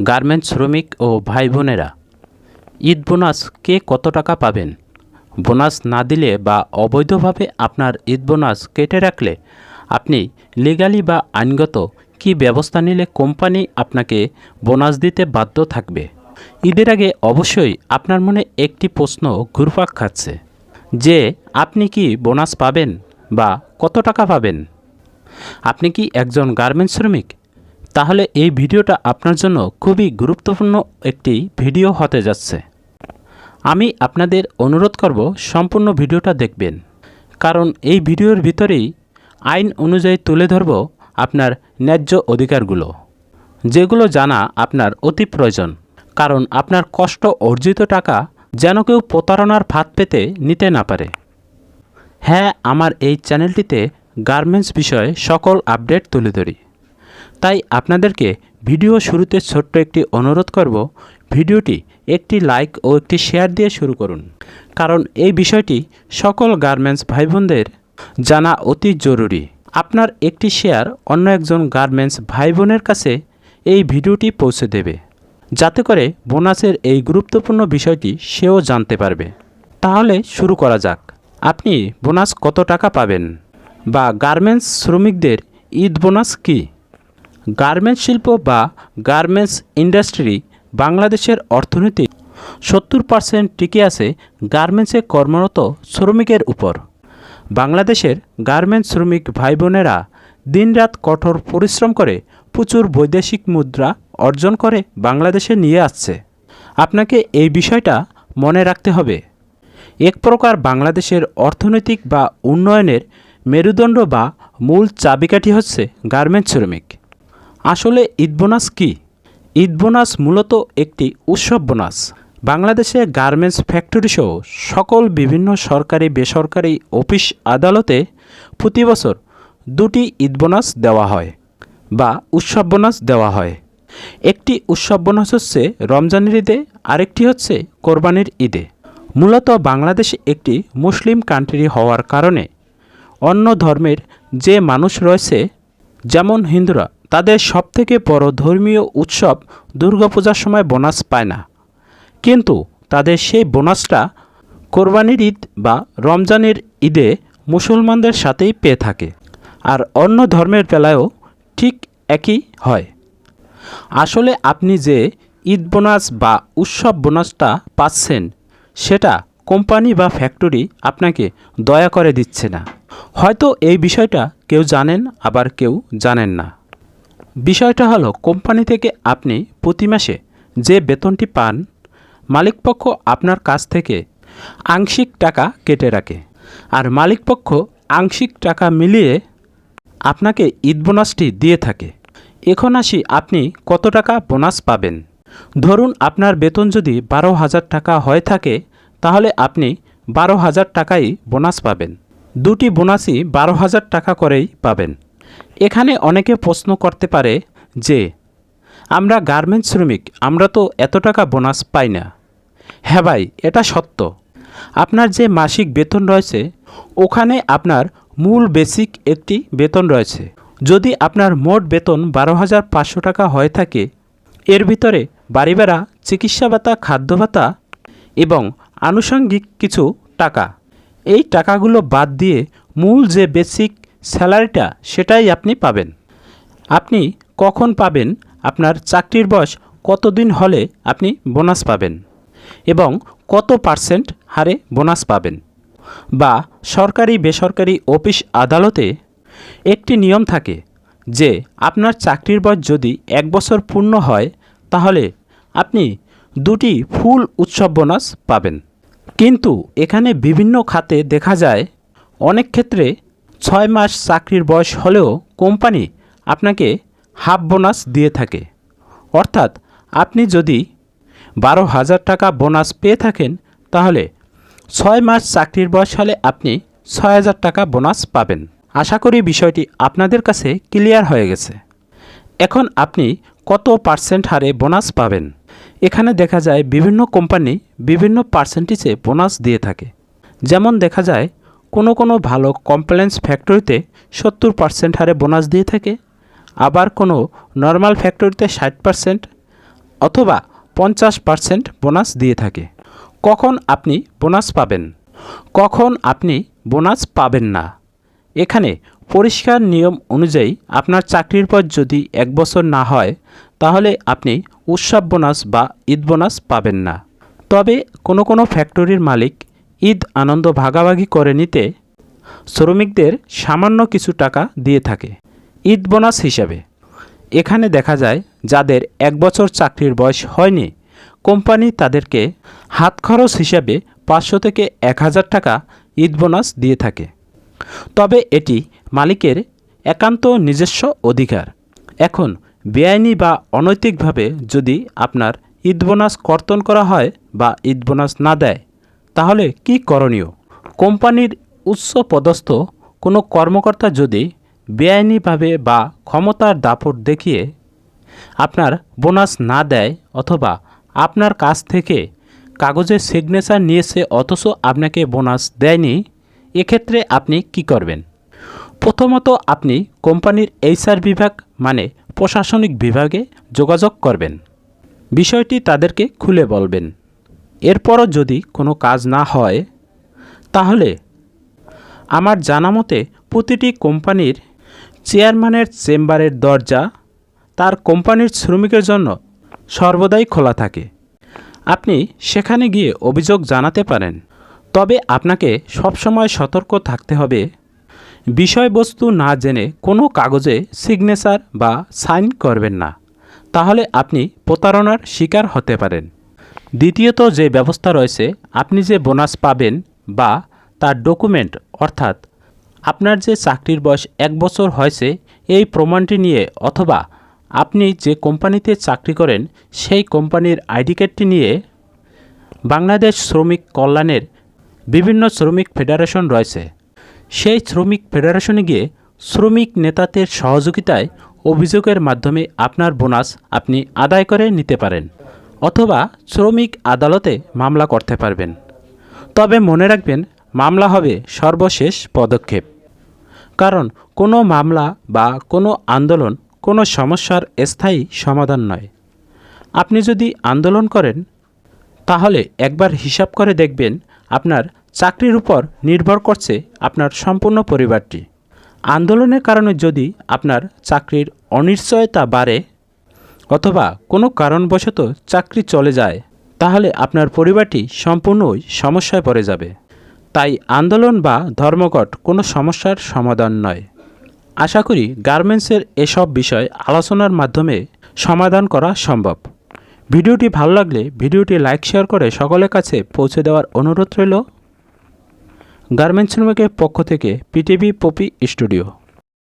Garments শ্রমিক ও ভাই বোনেরা, ঈদ বোনাস কে কত টাকা পাবেন? বোনাস না দিলে বা অবৈধভাবে আপনার ঈদ বোনাস কেটে রাখলে আপনি লিগ্যালি বা আইনগত কী ব্যবস্থা নিলে কোম্পানি আপনাকে বোনাস দিতে বাধ্য থাকবে? ঈদের আগে অবশ্যই আপনার মনে একটি প্রশ্ন ঘুরপাক খাচ্ছে যে আপনি কি বোনাস পাবেন বা কত টাকা পাবেন? আপনি কি একজন গার্মেন্টস শ্রমিক? তাহলে এই ভিডিওটা আপনার জন্য খুবই গুরুত্বপূর্ণ একটি ভিডিও হতে যাচ্ছে। আমি আপনাদের অনুরোধ করব সম্পূর্ণ ভিডিওটা দেখবেন, কারণ এই ভিডিওর ভিতরেই আইন অনুযায়ী তুলে ধরব আপনার ন্যায্য অধিকারগুলো, যেগুলো জানা আপনার অতি প্রয়োজন। কারণ আপনার কষ্ট অর্জিত টাকা যেন কেউ প্রতারণার ফাঁদ পেতে নিতে না পারে। হ্যাঁ, আমার এই চ্যানেলটিতে গার্মেন্টস বিষয়ে সকল আপডেট তুলে ধরি। তাই আপনাদেরকে ভিডিও শুরুতে ছোট্ট একটি অনুরোধ করব, ভিডিওটি একটি লাইক ও একটি শেয়ার দিয়ে শুরু করুন, কারণ এই বিষয়টি সকল গার্মেন্টস ভাই বোনদের জানা অতি জরুরি। আপনার একটি শেয়ার অন্য একজন গার্মেন্টস ভাই বোনের কাছে এই ভিডিওটি পৌঁছে দেবে, যাতে করে বোনাসের এই গুরুত্বপূর্ণ বিষয়টি সেও জানতে পারবে। তাহলে শুরু করা যাক। আপনি বোনাস কত টাকা পাবেন বা গার্মেন্টস শ্রমিকদের ঈদ বোনাস কী? গার্মেন্টস শিল্প বা গার্মেন্টস ইন্ডাস্ট্রি বাংলাদেশের অর্থনীতির 70% টিকে আছে গার্মেন্টসে কর্মরত শ্রমিকের উপর। বাংলাদেশের গার্মেন্টস শ্রমিক ভাই বোনেরা দিনরাত কঠোর পরিশ্রম করে প্রচুর বৈদেশিক মুদ্রা অর্জন করে বাংলাদেশে নিয়ে আসছে। আপনাকে এই বিষয়টা মনে রাখতে হবে। এক প্রকার বাংলাদেশের অর্থনৈতিক বা উন্নয়নের মেরুদণ্ড বা মূল চাবিকাঠি হচ্ছে গার্মেন্টস শ্রমিক। আসলে ঈদ বোনাস কী? ঈদ বোনাস মূলত একটি উৎসব বোনাস। বাংলাদেশে গার্মেন্টস ফ্যাক্টরি সহ সকল বিভিন্ন সরকারি বেসরকারি অফিস আদালতে প্রতি বছর দুটি ঈদ বোনাস দেওয়া হয় বা উৎসব বোনাস দেওয়া হয়। একটি উৎসব বোনাস হচ্ছে রমজানের ঈদে, আরেকটি হচ্ছে কোরবানির ঈদে। মূলত বাংলাদেশ একটি মুসলিম কান্ট্রি হওয়ার কারণে অন্য ধর্মের যে মানুষ রয়েছে, যেমন হিন্দুরা, তাদের সবথেকে বড় ধর্মীয় উৎসব দুর্গাপূজার সময় বোনাস পায় না, কিন্তু তাদের সেই বোনাসটা কোরবানির ঈদ বা রমজানের ঈদে মুসলমানদের সাথেই পেয়ে থাকে। আর অন্য ধর্মের বেলায়ও ঠিক একই হয়। আসলে আপনি যে ঈদ বোনাস বা উৎসব বোনাসটা পাচ্ছেন, সেটা কোম্পানি বা ফ্যাক্টরি আপনাকে দয়া করে দিচ্ছে না। হয়তো এই বিষয়টা কেউ জানেন, আবার কেউ জানেন না। বিষয়টা হলো, কোম্পানি থেকে আপনি প্রতি মাসে যে বেতনটি পান, মালিকপক্ষ আপনার কাছ থেকে আংশিক টাকা কেটে রাখে, আর মালিকপক্ষ আংশিক টাকা মিলিয়ে আপনাকে ঈদ বোনাসটি দিয়ে থাকে। এখন আসি, আপনি কত টাকা বোনাস পাবেন। ধরুন আপনার বেতন যদি 12,000 টাকা হয়ে থাকে, তাহলে আপনি 12,000 টাকাই বোনাস পাবেন। দুটি বোনাসই 12,000 টাকা করেই পাবেন। এখানে অনেকে প্রশ্ন করতে পারে যে আমরা গার্মেন্টস শ্রমিক, আমরা তো এত টাকা বোনাস পাই না। হ্যাঁ ভাই, এটা সত্য। আপনার যে মাসিক বেতন রয়েছে, ওখানে আপনার মূল বেসিক একটি বেতন রয়েছে। যদি আপনার মোট বেতন 12,500 টাকা হয়ে থাকে, এর ভিতরে বাড়ি ভাড়া, চিকিৎসা ভাতা, খাদ্য ভাতা এবং আনুষঙ্গিক কিছু টাকা, এই টাকাগুলো বাদ দিয়ে মূল যে বেসিক স্যালারিটা, সেটাই আপনি পাবেন। আপনি কখন পাবেন, আপনার চাকরির বয়স কতদিন হলে আপনি বোনাস পাবেন এবং কত পার্সেন্ট হারে বোনাস পাবেন। বা সরকারি বেসরকারি অফিস আদালতে একটি নিয়ম থাকে যে আপনার চাকরির বয়স যদি 1 বছর পূর্ণ হয়, তাহলে আপনি দুটি ফুল উৎসব বোনাস পাবেন। কিন্তু এখানে বিভিন্ন খাতে দেখা যায়, অনেক ক্ষেত্রে 6 মাস চাকরির বয়স হলেও কোম্পানি আপনাকে হাফ বোনাস দিয়ে থাকে। অর্থাৎ আপনি যদি 12,000 টাকা বোনাস পেয়ে থাকেন, তাহলে 6 মাস চাকরির বয়স হলে আপনি 6,000 টাকা বোনাস পাবেন। আশা করি বিষয়টি আপনাদের কাছে ক্লিয়ার হয়ে গেছে। এখন আপনি কত পার্সেন্ট হারে বোনাস পাবেন? এখানে দেখা যায় বিভিন্ন কোম্পানি বিভিন্ন পার্সেন্টেজে বোনাস দিয়ে থাকে। যেমন দেখা যায় কোনো ভালো কমপ্লেন্স ফ্যাক্টরিতে 70% হারে বোনাস দিয়ে থাকে, আবার কোনো নর্মাল ফ্যাক্টরিতে 60%, অথবা 50% বোনাস দিয়ে থাকে। কখন আপনি বোনাস পাবেন, কখন আপনি বোনাস পাবেন না? এখানে পরিষ্কার নিয়ম অনুযায়ী আপনার চাকরির পর যদি 1 বছর না হয় তাহলে আপনি উৎসব বোনাস বা ঈদ বোনাস পাবেন না। তবে কোনো কোনো ফ্যাক্টরির মালিক ঈদ আনন্দ ভাগাভাগি করে নিতে শ্রমিকদের সামান্য কিছু টাকা দিয়ে থাকে ঈদ বোনাস হিসাবে। এখানে দেখা যায় যাদের 1 বছর চাকরির বয়স হয়নি, কোম্পানি তাদেরকে হাত খরচ হিসাবে 500 থেকে 1000 টাকা ঈদ বোনাস দিয়ে থাকে। তবে এটি মালিকের একান্ত নিজস্ব অধিকার। এখন বেআইনি বা অনৈতিকভাবে যদি আপনার ঈদ বোনাস কর্তন করা হয় বা ঈদ বোনাস না দেয় তাহলে কি করণীয়? কোম্পানির উচ্চ পদস্থ কোনো কর্মকর্তা যদি বেআইনিভাবে বা ক্ষমতার দাপট দেখিয়ে আপনার বোনাস না দেয় অথবা আপনার কাছ থেকে কাগজে সিগনেচার নিয়েছে অথচ আপনাকে বোনাস দেয়নি, এক্ষেত্রে আপনি কি করবেন? প্রথমত আপনি কোম্পানির HR বিভাগ মানে প্রশাসনিক বিভাগে যোগাযোগ করবেন, বিষয়টি তাদেরকে খুলে বলবেন। এরপরও যদি কোনো কাজ না হয় তাহলে আমার জানা মতে প্রতিটি কোম্পানির চেয়ারম্যানের চেম্বারের দরজা তার কোম্পানির শ্রমিকের জন্য সর্বদাই খোলা থাকে। আপনি সেখানে গিয়ে অভিযোগ জানাতে পারেন। তবে আপনাকে সবসময় সতর্ক থাকতে হবে, বিষয়বস্তু না জেনে কোনো কাগজে সিগনেচার বা সাইন করবেন না, তাহলে আপনি প্রতারণার শিকার হতে পারেন। দ্বিতীয়ত যে ব্যবস্থা রয়েছে, আপনি যে বোনাস পাবেন বা তার ডকুমেন্ট অর্থাৎ আপনার যে চাকরির বয়স 1 বছর হয়েছে এই প্রমাণটি নিয়ে অথবা আপনি যে কোম্পানিতে চাকরি করেন সেই কোম্পানির আইডি কার্ডটি নিয়ে বাংলাদেশ শ্রমিক কল্যাণের বিভিন্ন শ্রমিক ফেডারেশন রয়েছে, সেই শ্রমিক ফেডারেশনে গিয়ে শ্রমিক নেতাদের সহযোগিতায় অভিযোগের মাধ্যমে আপনার বোনাস আপনি আদায় করে নিতে পারেন অথবা শ্রমিক আদালতে মামলা করতে পারবেন। তবে মনে রাখবেন, মামলা হবে সর্বশেষ পদক্ষেপ, কারণ কোনো মামলা বা কোনো আন্দোলন কোনো সমস্যার স্থায়ী সমাধান নয়। আপনি যদি আন্দোলন করেন তাহলে একবার হিসাব করে দেখবেন আপনার চাকরির উপর নির্ভর করছে আপনার সম্পূর্ণ পরিবারটি। আন্দোলনের কারণে যদি আপনার চাকরির অনিশ্চয়তা বাড়ে অথবা কোনো কারণবশত চাকরি চলে যায় তাহলে আপনার পরিবারটি সম্পূর্ণই সমস্যায় পড়ে যাবে। তাই আন্দোলন বা ধর্মঘট কোনো সমস্যার সমাধান নয়। আশা করি গার্মেন্টসের এসব বিষয় আলোচনার মাধ্যমে সমাধান করা সম্ভব। ভিডিওটি ভালো লাগলে ভিডিওটি লাইক শেয়ার করে সকলের কাছে পৌঁছে দেওয়ার অনুরোধ রইল। গার্মেন্টস শ্রমিকের পক্ষ থেকে PTV পপি স্টুডিও।